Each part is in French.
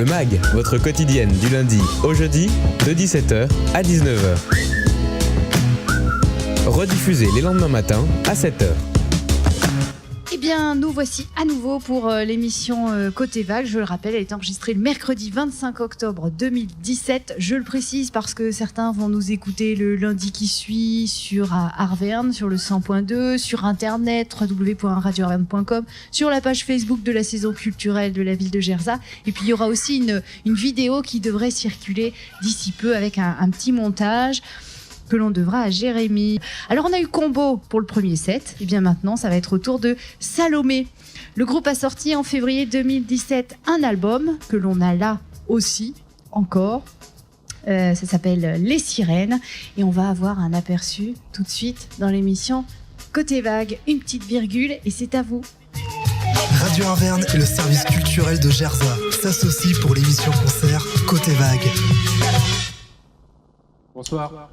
Le MAG, votre quotidienne du lundi au jeudi de 17h à 19h. Rediffusée les lendemains matins à 7h. Eh bien, nous voici à nouveau pour l'émission Côté Vague. Je le rappelle, elle est enregistrée le mercredi 25 octobre 2017. Je le précise parce que certains vont nous écouter le lundi qui suit sur Arverne, sur le 100.2, sur Internet, www.radioarverne.com, sur la page Facebook de la saison culturelle de la ville de Gerzat. Et puis, il y aura aussi une vidéo qui devrait circuler d'ici peu avec un petit montage que l'on devra à Jérémy. Alors on a eu Combo pour le premier set, et bien maintenant ça va être au tour de Salomé. Le groupe a sorti en février 2017 un album que l'on a là aussi encore. Ça s'appelle Les Sirènes et on va avoir un aperçu tout de suite dans l'émission Côté Vague. Une petite virgule et c'est à vous. Radio Arverne et le service culturel de Gerzat s'associent pour l'émission concert Côté Vague. Bonsoir.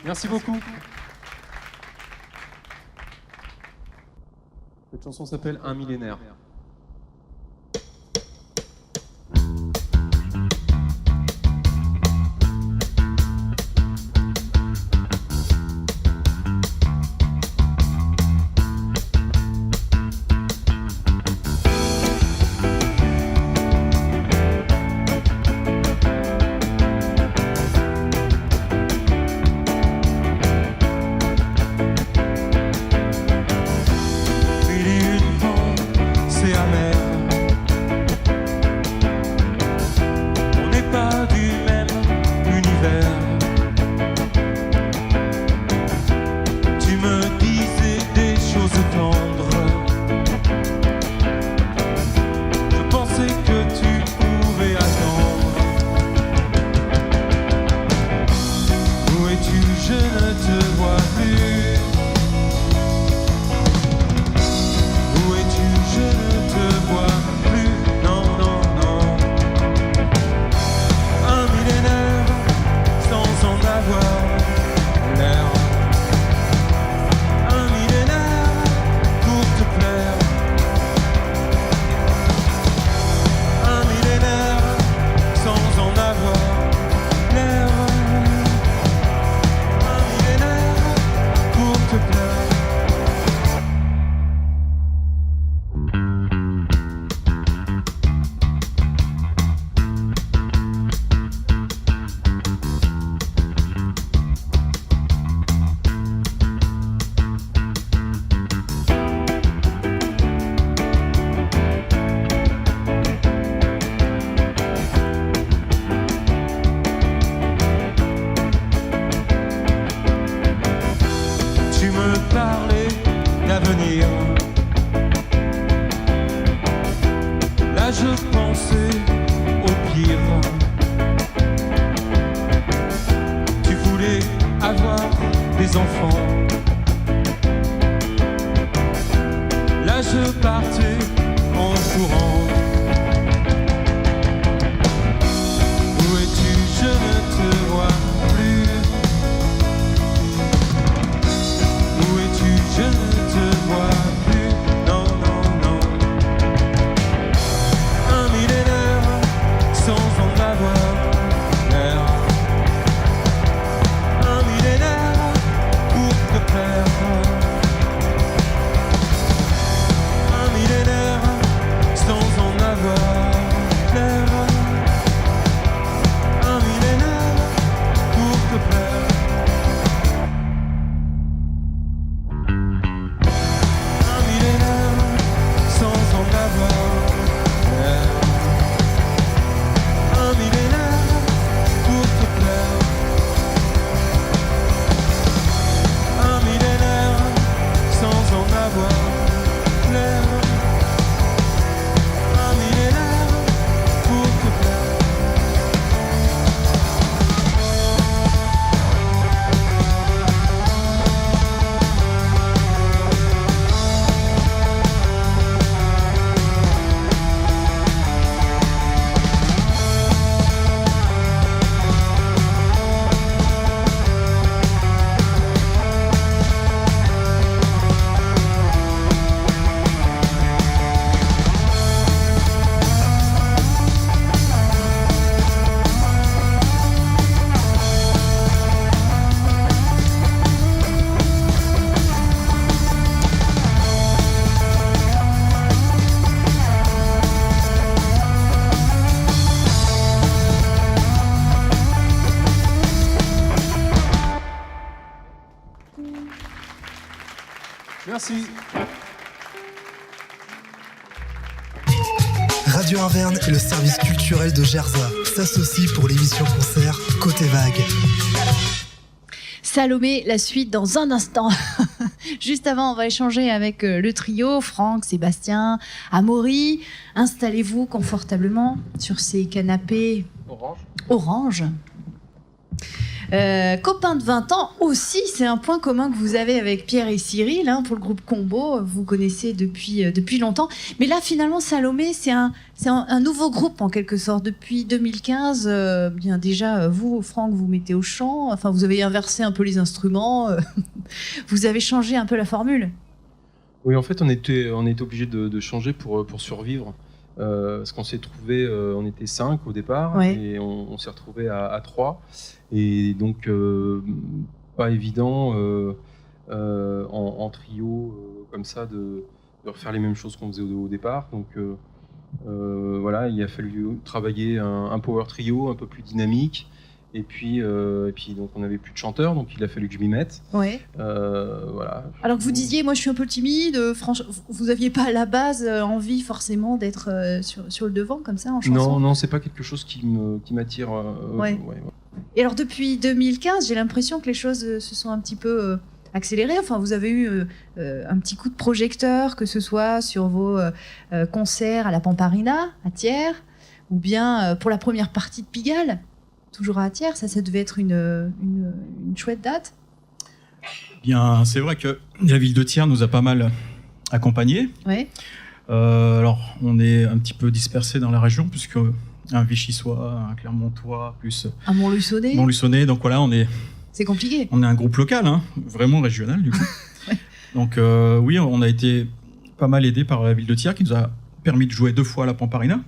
Merci beaucoup. Cette chanson s'appelle Un millénaire. avoir des enfants. Là je partais en courant. Où es-tu? Je ne te vois plus. Où es-tu? Je ne te vois plus. Non, non, non. Un millénaire sans en avoir l'air. Un millénaire pour te plaire. Un millénaire sans en avoir l'air. Un millénaire pour te plaire. Un millénaire sans en avoir l'air. Un millénaire pour te plaire. Un millénaire sans en avoir l'air. Un millénaire pour te plaire. Merci. Radio Inverne et le service culturel de Gerza s'associent pour l'émission concert Côté Vague. Salomé, la suite dans un instant. Juste avant, on va échanger avec le trio, Franck, Sébastien, Amaury. Installez-vous confortablement sur ces canapés orange. Copains de 20 ans aussi, c'est un point commun que vous avez avec Pierre et Cyril, hein, pour le groupe Combo, vous connaissez depuis longtemps. Mais là, finalement, Salomé, c'est un nouveau groupe en quelque sorte. Depuis 2015, bien déjà, vous, Franck, vous mettez au chant, enfin, vous avez inversé un peu les instruments, vous avez changé un peu la formule. Oui, en fait, on était obligé de changer pour survivre. Parce qu'on s'est trouvé, on était 5 au départ, Ouais. et on s'est retrouvé à 3. Et donc, pas évident en trio comme ça de refaire les mêmes choses qu'on faisait au départ. Donc voilà, il a fallu travailler un power trio un peu plus dynamique. Et puis donc on n'avait plus de chanteur, donc il a fallu que je m'y mette. Ouais. Voilà. Alors que vous disiez, moi je suis un peu timide, franchement, vous n'aviez pas à la base envie forcément d'être sur le devant comme ça en chanson? Non, c'est pas quelque chose qui m'attire. Ouais. Et alors depuis 2015, j'ai l'impression que les choses se sont un petit peu accélérées. Enfin, vous avez eu un petit coup de projecteur, que ce soit sur vos concerts à la Pamparina, à Thiers, ou bien pour la première partie de Pigalle, toujours à Thiers. Ça devait être une chouette date. Bien, c'est vrai que la ville de Thiers nous a pas mal accompagnés. Ouais. Alors, on est un petit peu dispersés dans la région, puisque un Vichysois, un Clermontois, plus À Montluçonnet. Montluçonnet. Donc voilà, on est C'est compliqué. un groupe local, hein, vraiment régional du coup. Ouais. Donc oui, on a été pas mal aidé par la ville de Thiers, qui nous a permis de jouer 2 fois à la Pamparina,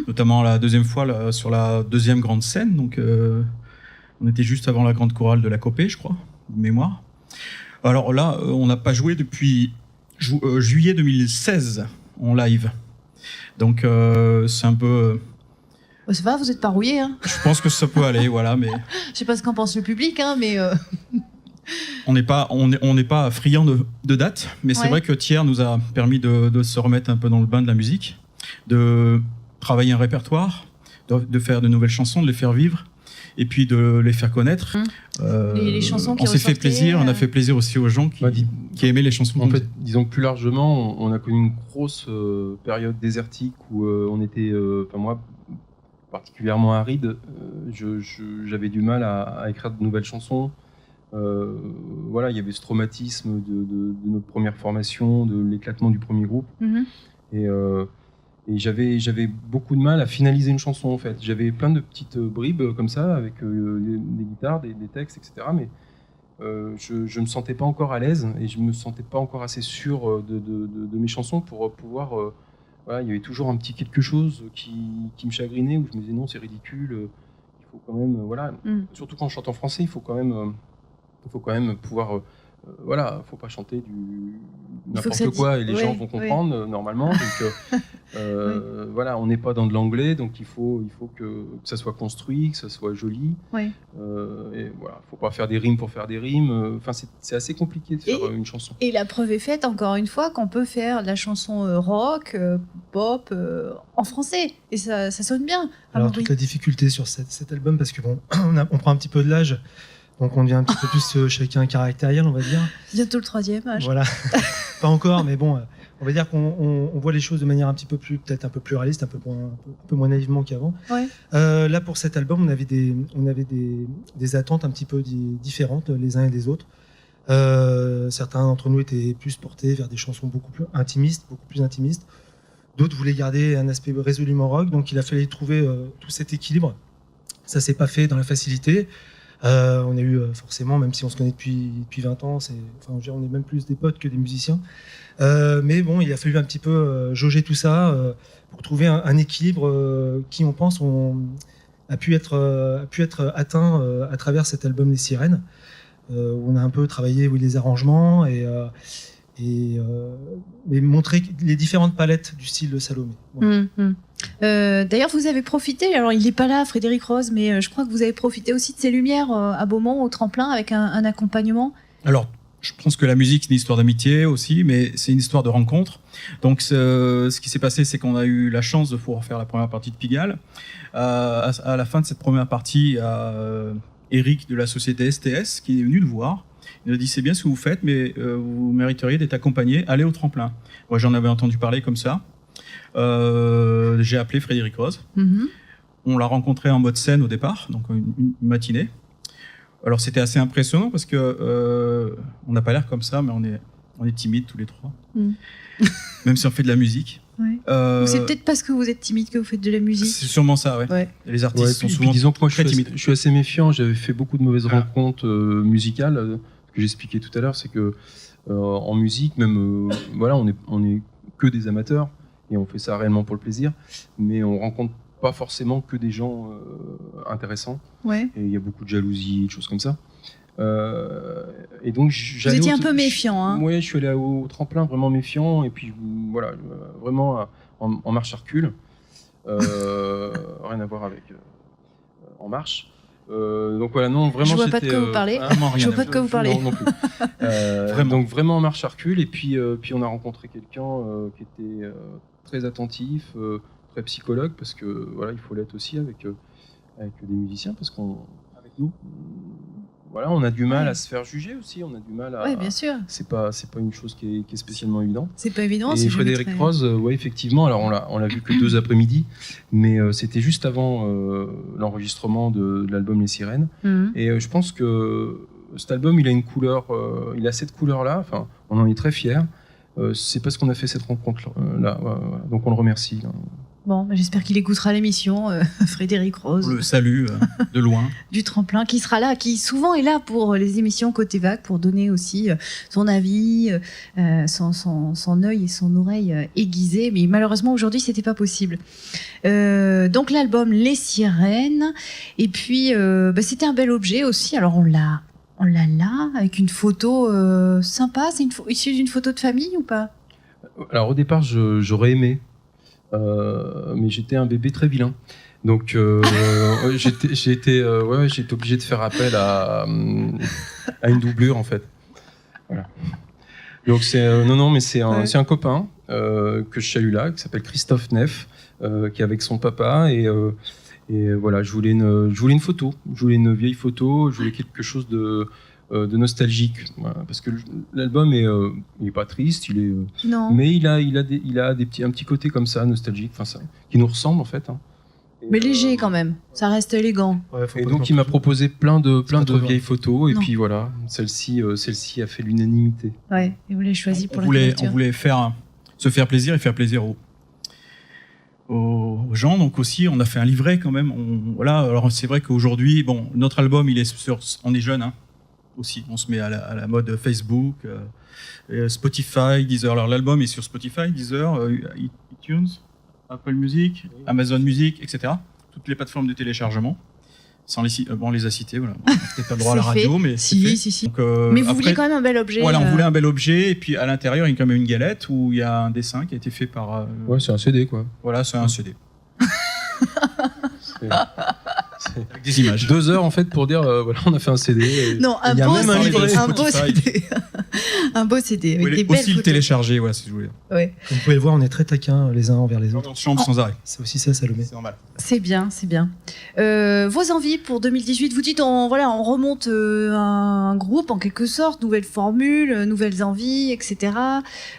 notamment la deuxième fois sur la deuxième grande scène. Donc on était juste avant la grande chorale de la Copée, je crois, de mémoire. Alors là, on n'a pas joué depuis juillet 2016 en live. Donc c'est un peu... Oh, ça va, vous êtes pas rouillé, hein. Je pense que ça peut aller, voilà, mais Je sais pas ce qu'en pense le public, hein, mais on n'est pas friand de dates, mais c'est Ouais. vrai que Thiers nous a permis de se remettre un peu dans le bain de la musique, de travailler un répertoire, de faire de nouvelles chansons, de les faire vivre, et puis de les faire connaître. Les chansons qui on s'est fait ressortaient, plaisir, on a fait plaisir aussi aux gens qui aimaient les chansons. En fait, disons que plus largement, on a connu une grosse période désertique où on était, enfin moi, particulièrement aride. J'avais du mal à écrire de nouvelles chansons. voilà, il y avait ce traumatisme de notre première formation, de l'éclatement du premier groupe. Et j'avais beaucoup de mal à finaliser une chanson en fait. J'avais plein de petites bribes comme ça avec des guitares, des textes, etc. Mais je me sentais pas encore à l'aise et je me sentais pas encore assez sûr de mes chansons pour pouvoir. Voilà, il y avait toujours un petit quelque chose qui me chagrinait où je me disais non, c'est ridicule. Il faut quand même, voilà. Surtout quand on chante en français, il faut quand même pouvoir. Voilà, faut pas chanter n'importe quoi et les gens vont comprendre normalement. Donc voilà, on n'est pas dans de l'anglais, donc il faut que ça soit construit, que ça soit joli. Et voilà, faut pas faire des rimes pour faire des rimes. Enfin, c'est assez compliqué de faire une chanson. Et la preuve est faite, encore une fois, qu'on peut faire de la chanson rock, pop, en français, et ça sonne bien. Alors toute la difficulté sur cet album, parce que bon, on prend un petit peu de l'âge. Donc on devient un petit peu plus chacun caractériel, on va dire. Bientôt le 3e âge. Voilà, pas encore, mais bon, on va dire qu'on voit les choses de manière peut-être un peu plus réaliste, un peu moins naïvement qu'avant. Là pour cet album, on avait des attentes un petit peu différentes les uns et les autres. Certains d'entre nous étaient plus portés vers des chansons beaucoup plus intimistes. D'autres voulaient garder un aspect résolument rock, donc il a fallu trouver tout cet équilibre. Ça s'est pas fait dans la facilité. On a eu forcément, même si on se connaît depuis 20 ans, on est même plus des potes que des musiciens. Mais bon, il a fallu un petit peu jauger tout ça pour trouver un équilibre qui, on pense, a pu être atteint à travers cet album Les Sirènes, où on a un peu travaillé les arrangements et montrer les différentes palettes du style de Salomé. Voilà. D'ailleurs, vous avez profité, alors il n'est pas là, Frédéric Rose, mais je crois que vous avez profité aussi de ces lumières à Beaumont, au tremplin, avec un accompagnement. Alors, je pense que la musique, c'est une histoire d'amitié aussi, mais c'est une histoire de rencontre. Donc, ce qui s'est passé, c'est qu'on a eu la chance de pouvoir faire la première partie de Pigalle. À la fin de cette première partie, il y a Eric de la société STS qui est venu nous voir. Il nous a dit, c'est bien ce que vous faites, mais vous mériteriez d'être accompagné, allez au tremplin. Moi, j'en avais entendu parler comme ça. J'ai appelé Frédéric Rose. On l'a rencontré en mode scène au départ, donc une matinée. Alors c'était assez impressionnant parce que on n'a pas l'air comme ça, mais on est timides tous les trois, même si on fait de la musique. C'est peut-être parce que vous êtes timide que vous faites de la musique. C'est sûrement ça, ouais. Les artistes sont souvent disons que moi, très timides. Je suis assez méfiant. J'avais fait beaucoup de mauvaises rencontres musicales. Ce que j'expliquais tout à l'heure, c'est que en musique, même, voilà, on est que des amateurs. Et on fait ça réellement pour le plaisir, mais on rencontre pas forcément que des gens intéressants. Et il y a beaucoup de jalousie, de choses comme ça. Et donc vous étiez un peu méfiant, hein. Oui, je suis allé au tremplin vraiment méfiant, et puis voilà, vraiment en marche à recul. Rien à voir avec En Marche. Donc voilà, non, vraiment. Je vois pas de quoi vous parlez. Je vois pas de quoi vous parlez. Non plus. Donc vraiment en marche à recul, et puis on a rencontré quelqu'un qui était très attentif, très psychologue, parce que voilà, il faut l'être aussi avec des musiciens, parce qu'avec nous, voilà, on a du mal à se faire juger aussi, on a du mal à. Oui, bien sûr. C'est pas une chose qui est spécialement évidente. C'est pas évident. Et Frédéric Rose, ouais, effectivement. Alors on l'a vu que 2 après-midi, mais c'était juste avant l'enregistrement de l'album Les Sirènes. Et je pense que cet album, il a une couleur, il a cette couleur-là. Enfin, on en est très fiers. C'est parce qu'on a fait cette rencontre-là. Donc on le remercie. Là. Bon, j'espère qu'il écoutera l'émission, Frédéric Rose. On le salue de loin. Du tremplin, qui sera là, qui souvent est là pour les émissions Côté Vague, pour donner aussi son avis, son œil et son oreille aiguisés. Mais malheureusement, aujourd'hui, c'était pas possible. Donc l'album Les Sirènes. Et puis, c'était un bel objet aussi. Alors on l'a là, avec une photo sympa. C'est issue d'une photo de famille ou pas? Alors au départ, j'aurais aimé. Mais j'étais un bébé très vilain, donc j'ai été obligé de faire appel à une doublure en fait. Voilà. Donc c'est un copain que je salue là, qui s'appelle Christophe Neff, qui est avec son papa, et voilà, je voulais une photo, je voulais une vieille photo, je voulais quelque chose de nostalgique, voilà, parce que l'album il est pas triste, non. Mais il a un petit côté comme ça, nostalgique, enfin ça, qui nous ressemble en fait, hein. Mais léger quand même, ça reste élégant. Ouais, faut Et pas donc non il m'a plus- proposé plein de trop vieilles grand. photos et Non. puis voilà, celle-ci a fait l'unanimité. Ouais, et vous l'avez choisi pour On la voulait couverture. se faire plaisir et faire plaisir aux gens. Donc aussi, on a fait un livret quand même. Voilà. Alors c'est vrai qu'aujourd'hui, bon, notre album, on est jeune, hein, aussi. On se met à la mode Facebook, Spotify, Deezer. Alors l'album est sur Spotify, Deezer, iTunes, Apple Music, Amazon Music, etc. Toutes les plateformes de téléchargement. Sans on les a cités, voilà. On n'a peut-être pas le droit à la C'est radio, fait. mais c'est fait. Si. Donc, Mais vous après, vouliez quand même un bel objet. voilà, on voulait un bel objet, et puis à l'intérieur, il y a quand même une galette où il y a un dessin qui a été fait par. Ouais, c'est un CD quoi. Voilà, c'est un CD. C'est- Avec des images. 2 heures en fait pour dire voilà, on a fait un CD. et- Non, un il y a beau même un CD. livret. Un beau Spotify. CD. Un beau CD avec Vous des pouvez belles aussi le photos. télécharger, voilà, si vous voulez. Ouais. Comme vous pouvez le voir, on est très taquins les uns envers les autres. On chambre sans arrêt. C'est aussi ça, Salomé. C'est normal. C'est bien, c'est bien. Vos envies pour 2018, vous dites on remonte un groupe en quelque sorte, nouvelle formule, nouvelles envies, etc.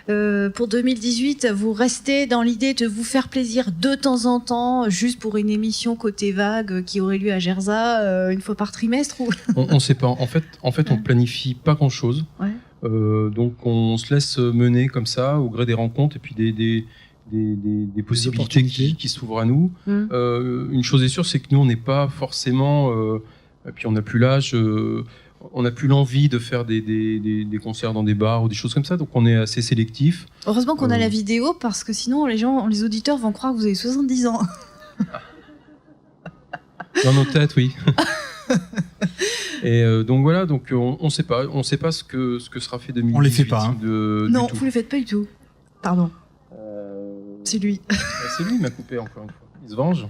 Pour 2018, vous restez dans l'idée de vous faire plaisir de temps en temps, juste pour une émission côté vague qui aurait lieu à Gerza une fois par trimestre ou... On sait pas. En fait, on planifie pas grand-chose. Ouais. Donc on se laisse mener comme ça au gré des rencontres et puis des possibilités opportunités. qui s'ouvrent à nous. Une chose est sûre, c'est que nous on n'est pas forcément, et puis on n'a plus l'âge, on n'a plus l'envie de faire des concerts dans des bars ou des choses comme ça. Donc on est assez sélectif. Heureusement qu'on a la vidéo parce que sinon les auditeurs vont croire que vous avez 70 ans. Dans nos têtes, oui. Et donc voilà, donc on sait pas ce que sera fait 2018. On les fait pas, hein. Non, du tout. vous le faites pas du tout. Pardon, c'est lui. C'est lui qui m'a coupé encore une fois. Il se venge.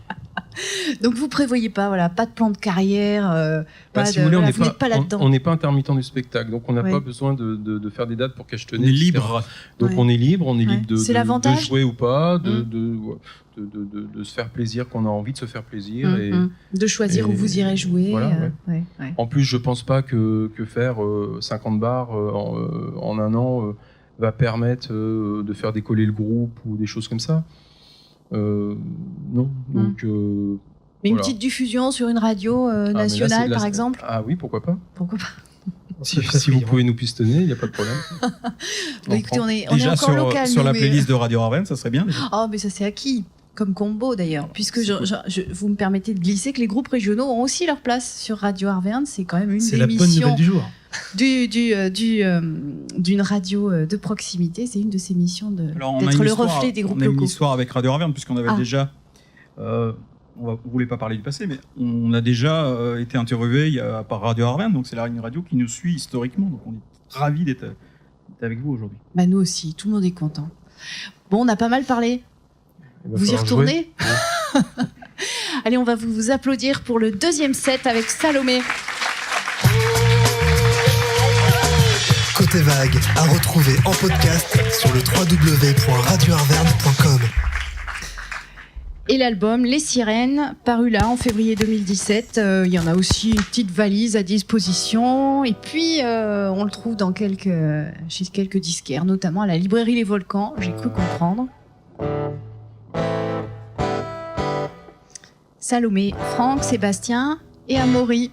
Donc vous prévoyez pas, voilà, pas de plan de carrière, Bah, pas si de, vous voulez, voilà, on vous n'êtes pas là-dedans. on n'est pas intermittent du spectacle, donc on n'a Ouais. pas besoin de faire des dates pour On cachetonner. est etc. libre. Donc Ouais. on est libre, Ouais. de C'est l'avantage. jouer ou pas, Mm. de se faire plaisir quand on a envie de se faire plaisir. Et De choisir et- où vous irez jouer. voilà, ouais. en plus, je pense pas que faire 50 bars en un an va permettre de faire décoller le groupe ou des choses comme ça. Non, donc. Mais une voilà. petite diffusion sur une radio Ah, mais là, nationale, là, par c'est- exemple. Ah oui, pourquoi pas. Pourquoi pas? Si vous pouvez nous pistonner, il n'y a pas de problème. Bah, écoutez, on est Déjà encore local. sur nous, la mais- playlist de Radio Arven, ça serait bien. déjà. Oh, mais ça c'est acquis. Comme combo d'ailleurs, puisque vous me permettez de glisser que les groupes régionaux ont aussi leur place sur Radio Arverne. C'est quand même une C'est des la bonne missions nouvelle du jour. d'une radio de proximité. C'est une de ces missions Alors, on a d'être une le histoire- reflet des groupes On a une locaux. histoire avec Radio Arverne, puisqu'on avait Ah. déjà. On ne voulait pas parler du passé, mais on a déjà été interviewé par Radio Arverne, donc c'est une radio qui nous suit historiquement. Donc on est ravis d'être avec vous aujourd'hui. Bah, nous aussi, tout le monde est content. Bon, on a pas mal parlé. Il va Vous y falloir retournez jouer. Allez, on va vous applaudir pour le deuxième set avec Salomé. Côté Vague, à retrouver en podcast sur le www.radioarverne.com. Et l'album Les Sirènes, paru là en février 2017. Il y en a aussi une petite valise à disposition. Et puis, on le trouve chez quelques disquaires, notamment à la librairie Les Volcans, j'ai cru comprendre. Salomé, Franck, Sébastien et Amaury.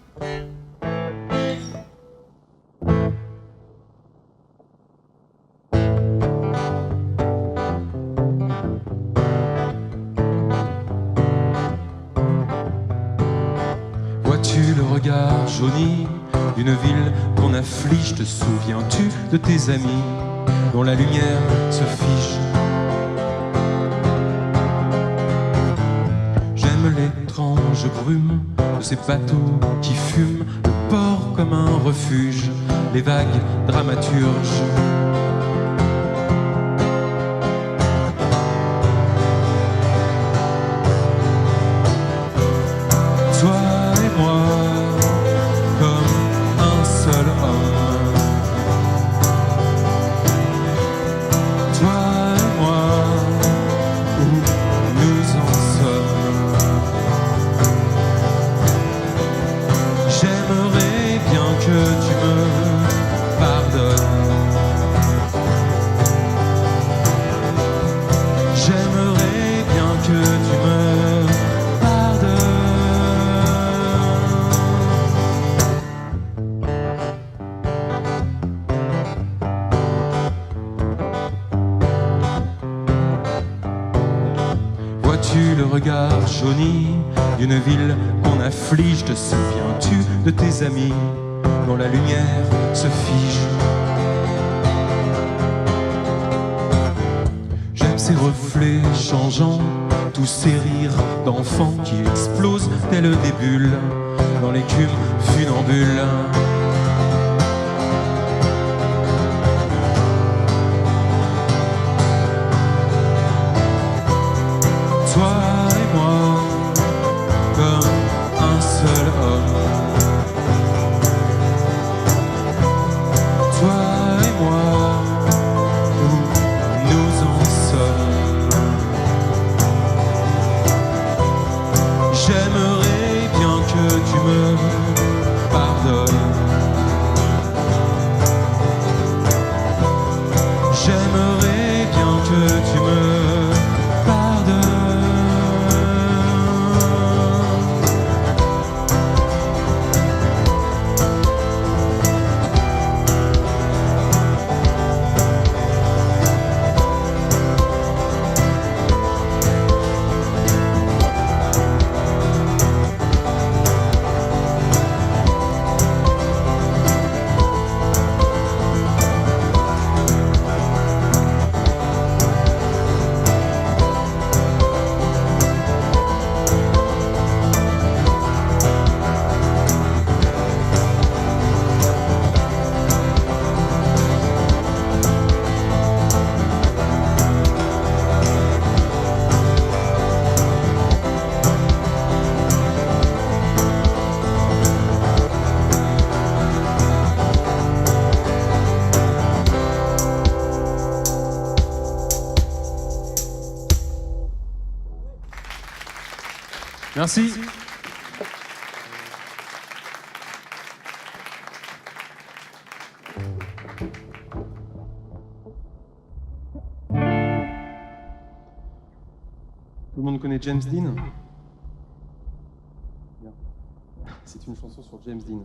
Vois-tu le regard jauni d'une ville qu'on afflige? Te souviens-tu de tes amis dont la lumière se fige? J'aime l'étrange brume de ces bateaux qui fument, le port comme un refuge, les vagues dramaturges. Toi et moi, comme un seul homme. Toi et moi, où nous en sommes. J'aimerais bien que tu me pardonnes. le regard jauni d'une ville qu'on afflige. Te souviens-tu de tes amis dont la lumière se fige? J'aime ces reflets changeants, tous ces rires d'enfants qui explosent tels des bulles dans l'écume funambule. Toi et moi, comme un seul homme. Toi et moi, où nous en sommes. J'aimerais bien que tu me pardonnes. J'aimerais bien que tu me pardonnes. Merci. Tout le monde connaît James Dean? Bien. C'est une chanson sur James Dean.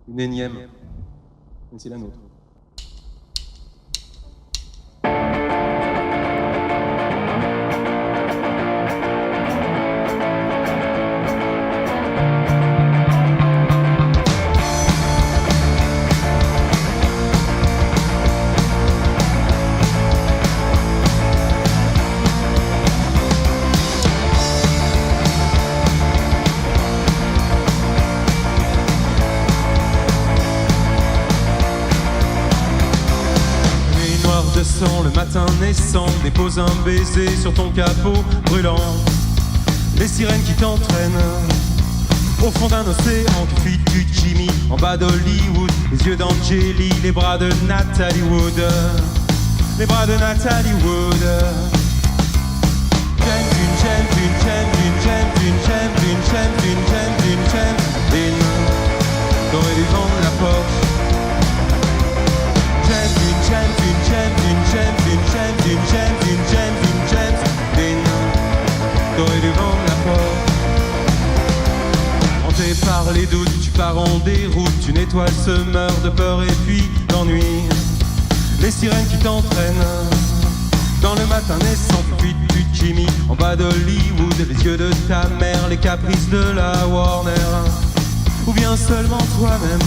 Une énième. Mais c'est la nôtre. Le matin naissant dépose un baiser sur ton capot brûlant. Les sirènes qui t'entraînent au fond d'un océan qui fuit du Jimmy. En bas d'Hollywood, les yeux d'Angélie, les bras de Natalie Wood. Les bras de Natalie Wood. T'aurais dû vendre la Porsche. T'aurais dû vendre la porte. Hanté par les doutes, tu pars en déroute. Une étoile se meurt de peur et puis d'ennui. Les sirènes qui t'entraînent dans le matin naissant, puis du Jimmy. En bas d'Hollywood, les yeux de ta mère, les caprices de la Warner. Ou bien seulement toi-même.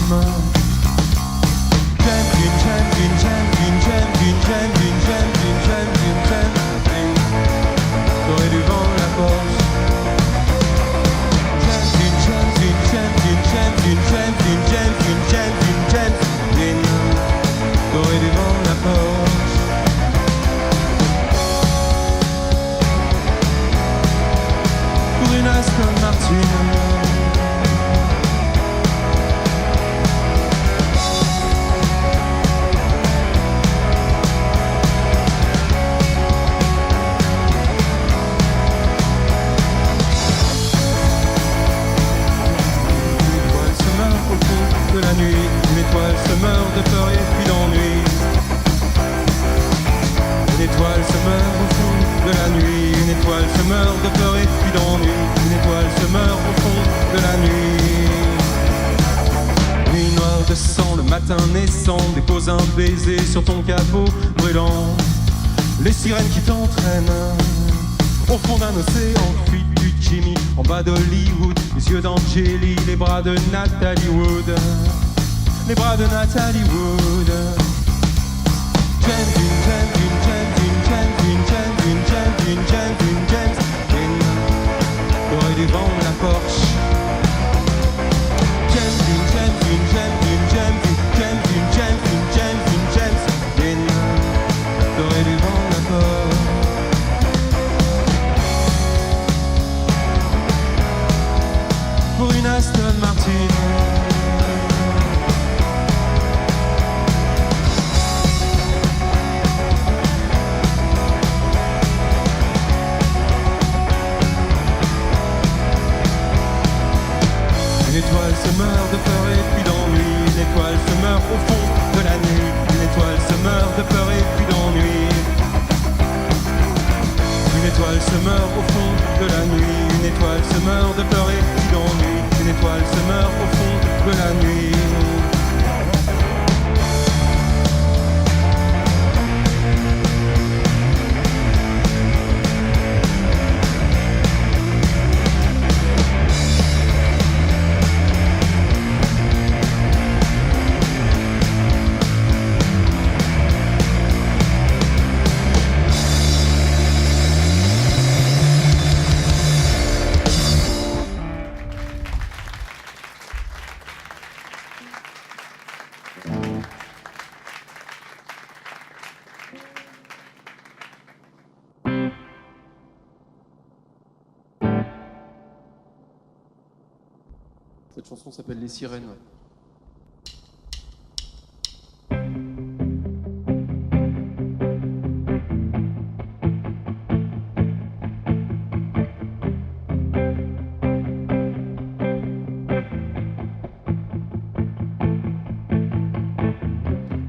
T'aurais dû vendre la Porsche. T'aurais dû vendre la Porsche. Pour une Aston Martin. De la nuit, une étoile se meurt de peur et puis d'ennui. Une étoile se meurt au fond de la nuit. Une étoile se meurt de peur et puis d'ennui. Une étoile se meurt au fond de la nuit. Nuit noire de sang, le matin naissant dépose un baiser sur ton capot brûlant. Les sirènes qui t'entraînent Au fond d'un océan cuit du Jimmy, en bas d'Hollywood, les yeux d'Angélie, les bras de Nathalie Wood, les bras de Nathalie Wood. James Dean, James Dean, James Dean, James Dean, James Dean, James Dean, James Dean, James Dean. T'aurais dû vendre la Porsche. James Dean, James Dean, James Dean, James Dean, James Dean, James Dean, James Dean, James Dean. T'aurais dû vendre la Porsche. Pour une Aston Martin. Une étoile se meurt de peur et puis d'ennui. Une étoile se meurt au fond de la nuit. Une étoile se meurt de peur et puis d'ennui. Une étoile se meurt au fond de la nuit. Une étoile se meurt de peur et puis d'ennui. Une étoile se meurt au fond de la nuit. Cette chanson s'appelle Les Sirènes. Ouais.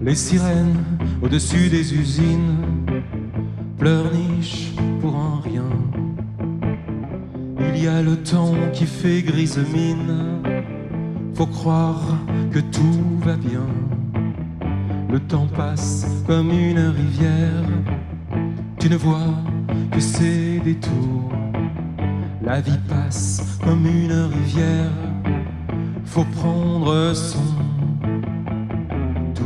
Les sirènes au-dessus des usines pleurnichent pour un rien. Il y a le temps qui fait grise mine. Faut croire que tout va bien. Le temps passe comme une rivière. Tu ne vois que ses détours. La vie passe comme une rivière. Faut prendre son tour.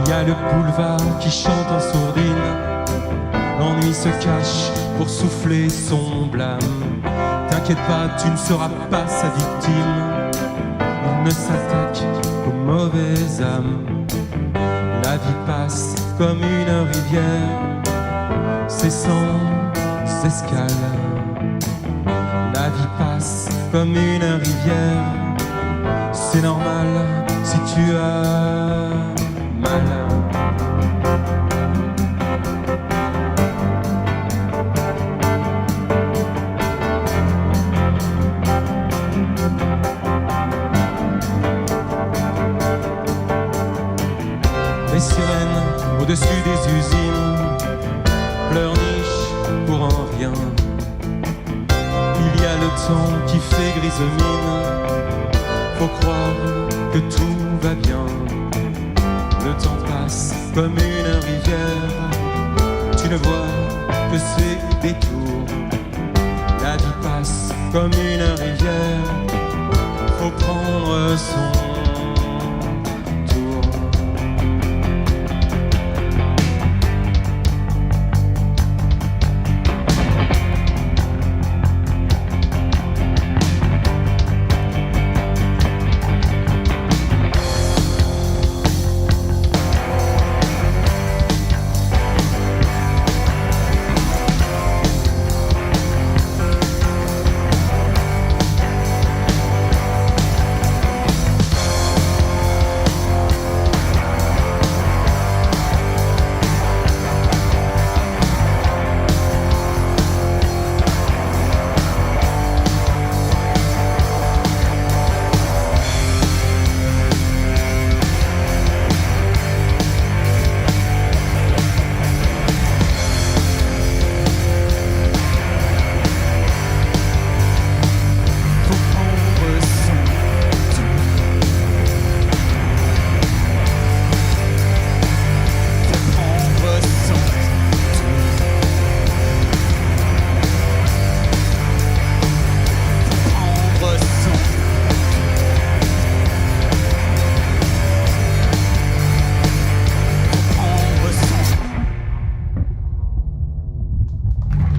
Il y a le boulevard qui chante en sourdine. L'ennui se cache pour souffler son blâme. T'inquiète pas, tu ne seras pas sa victime. Il ne s'attaque qu'aux mauvaises âmes. La vie passe comme une rivière, c'est sans escale. La vie passe comme une rivière, c'est normal si tu as mal. Les sirènes au-dessus des usines pleurnichent pour un rien. Il y a le temps qui fait grise mine. Faut croire que tout va bien. Le temps passe comme une rivière. Tu ne vois que ses détours. La vie passe comme une rivière. Faut prendre son tour.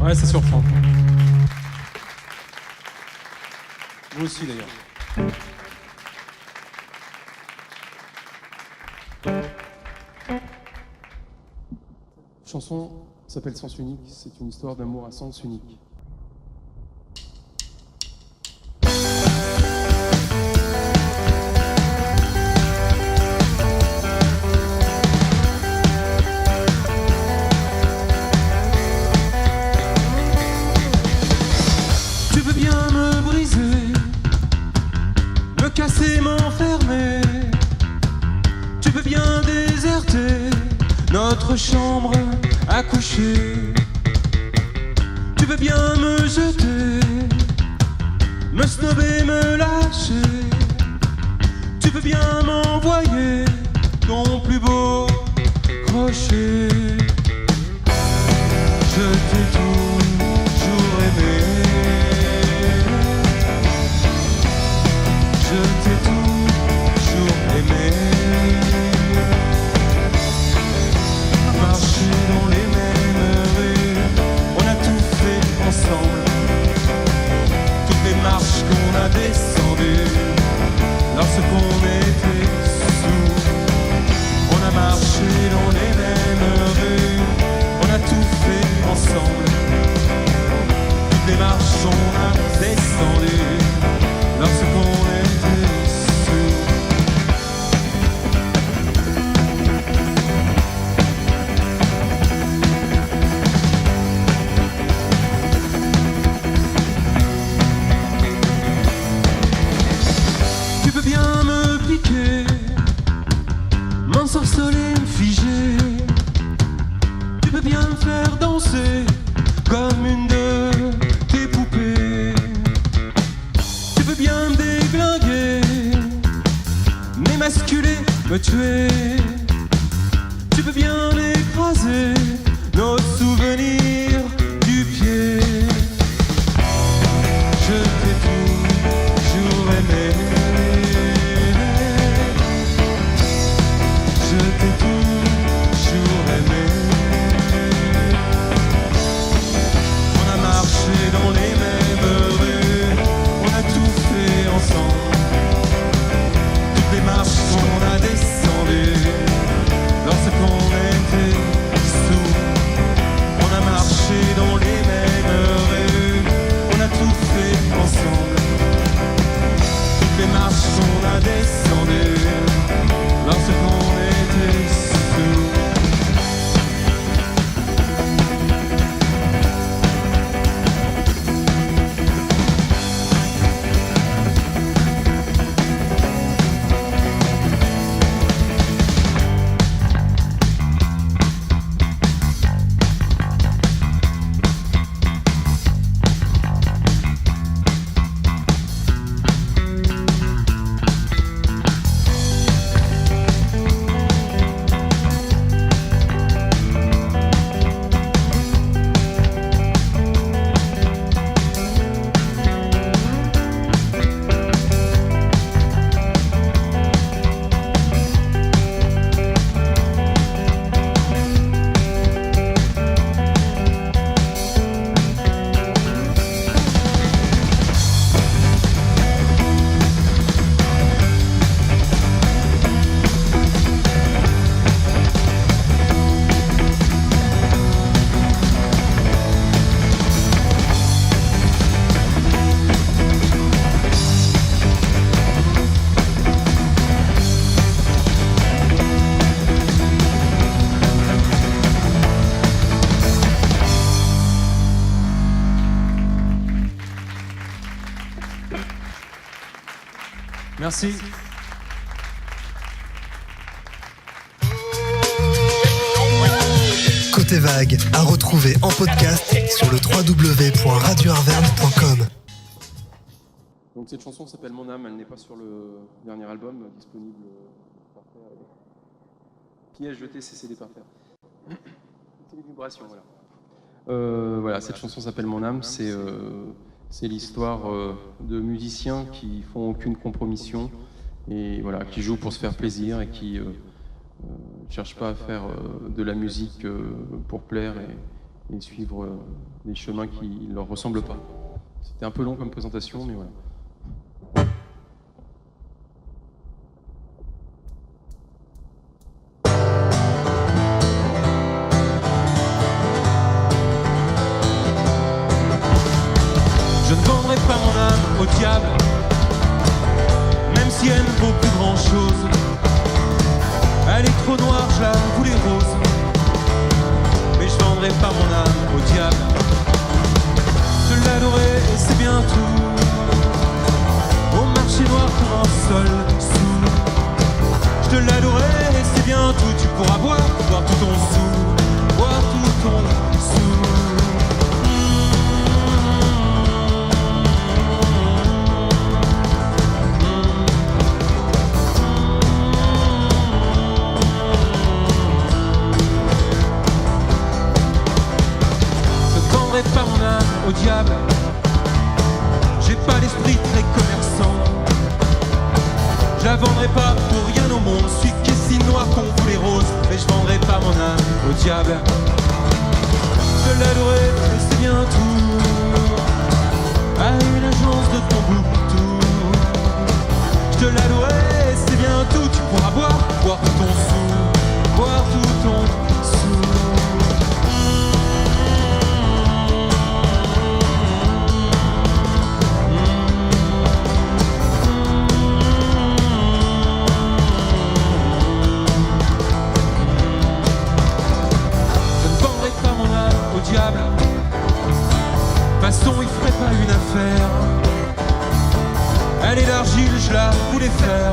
Ouais, ça surprend. Moi aussi d'ailleurs. La chanson s'appelle Sens unique, c'est une histoire d'amour à sens unique. Tu veux bien me briser, me casser, m'enfermer. Tu veux bien déserter notre chambre à coucher. Tu veux bien me jeter, me snober, me lâcher. Tu veux bien m'envoyer ton plus beau crochet. Je t'ai toujours aimé. Je t'ai toujours aimé. Marcher dans les mêmes rues, on a tout fait ensemble. Toutes les marches qu'on a descendues, lorsqu'on était sous. On a marché dans les mêmes rues, on a tout fait ensemble. Toutes les marches on a descendues, lorsqu'on était sous. Tu veux bien me piquer, m'ensorceler, me figer. Tu veux bien me faire danser comme une de tes poupées. Tu veux bien me déglinguer, m'émasculer, me tuer. Tu veux bien écraser nos souvenirs du pied. Je t'ai toujours aimé. Je t'ai toujours aimé. On a marché dans les mêmes rues, on a tout fait ensemble. Toutes les marches qu'on a descendues, lorsqu'on était sous. On a marché dans les mêmes rues, on a tout fait ensemble. Toutes les marches qu'on a descendues, lorsqu'on était sous. Merci. Côté Vague, à retrouver en podcast sur le www.radioarverne.com. Donc cette chanson s'appelle Mon âme, elle n'est pas sur le dernier album disponible par terre. Piège jeté ces CD par terre. C'est les vibrations, voilà. Voilà, cette chanson s'appelle Mon âme, c'est l'histoire de musiciens qui font aucune compromission et voilà, qui jouent pour se faire plaisir et qui ne cherchent pas à faire de la musique pour plaire et suivre des chemins qui ne leur ressemblent pas. C'était un peu long comme présentation, mais voilà. Je ne vendrai pas mon âme au diable, même si elle ne vaut plus grand chose. Elle est trop noire, je la voulais rose, mais je vendrai pas mon âme au diable. Je l'adorais et c'est bien tout, au marché noir pour un seul sou. Je te l'adorais et c'est bien tout, tu pourras boire tout ton sou, boire tout ton sou. Pas mon âme au diable, j'ai pas l'esprit très commerçant. Je la vendrai pas pour rien au monde, celui qui est si noir qu'on fout les roses. Mais je vendrai pas mon âme au diable. Je l'adorais et c'est bien tout, à une agence de Tombouctou. Je te l'adorais et c'est bien tout, tu pourras boire tout ton sou, boire tout ton sou. Diable, de toute façon il ferait pas une affaire. Elle est d'argile, je la voulais faire,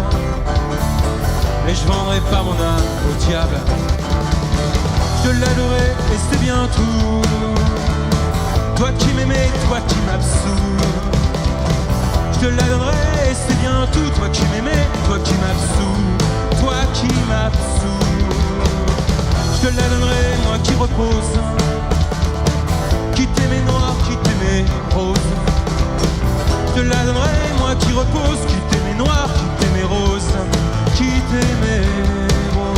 mais je vendrai pas mon âme au diable. Je l'adorais et c'est bien tout, toi qui m'aimais, toi qui m'absous. Je te la donnerai et c'est bien tout, toi qui m'aimais, toi qui m'absous, toi qui m'absous. Je te la donnerai, moi qui repose, qui t'aimait noir, qui t'aimait rose. Je te la donnerai, moi qui repose, qui t'aimait noir, qui t'aimait rose, qui t'aimait rose.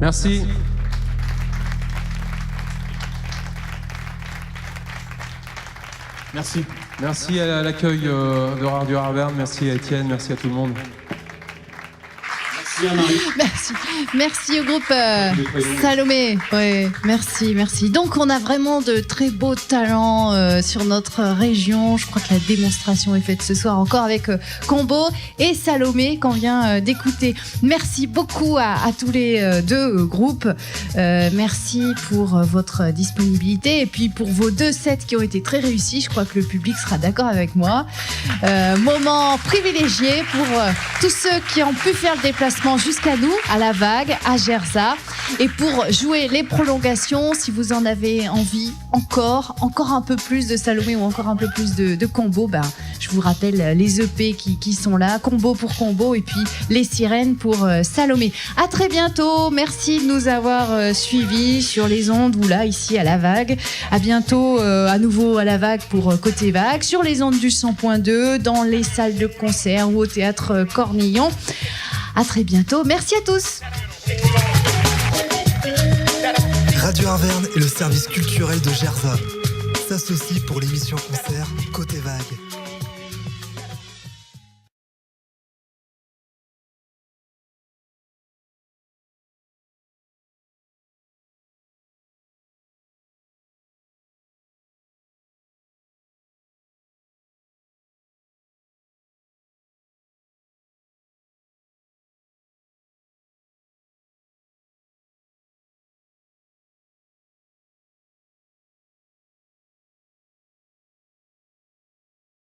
Merci. Merci. Merci à l'accueil de Radio Arverne, merci à Étienne, merci à tout le monde. Merci au groupe Salomé. Ouais, merci. Donc on a vraiment de très beaux talents sur notre région. Je crois que la démonstration est faite ce soir encore avec Combo et Salomé qu'on vient d'écouter. Merci beaucoup à tous les deux groupes. Merci pour votre disponibilité et puis pour vos 2 sets qui ont été très réussis. Je crois que le public sera d'accord avec moi. Moment privilégié pour tous ceux qui ont pu faire le déplacement jusqu'à nous, à la Vague, à Gerza. Et pour jouer les prolongations, si vous en avez envie, encore un peu plus de Salomé ou encore un peu plus de Combo, je vous rappelle les EP qui sont là, Combo pour Combo et puis les sirènes pour Salomé. À très bientôt, merci de nous avoir suivis sur les ondes ou là, ici à la Vague. À bientôt à nouveau à la Vague pour Côté Vague, sur les ondes du 100.2, dans les salles de concert ou au théâtre Cornillon. À très bientôt, merci à tous. Radio Arverne et le service culturel de Gerza s'associent pour l'émission concert Côté Vague.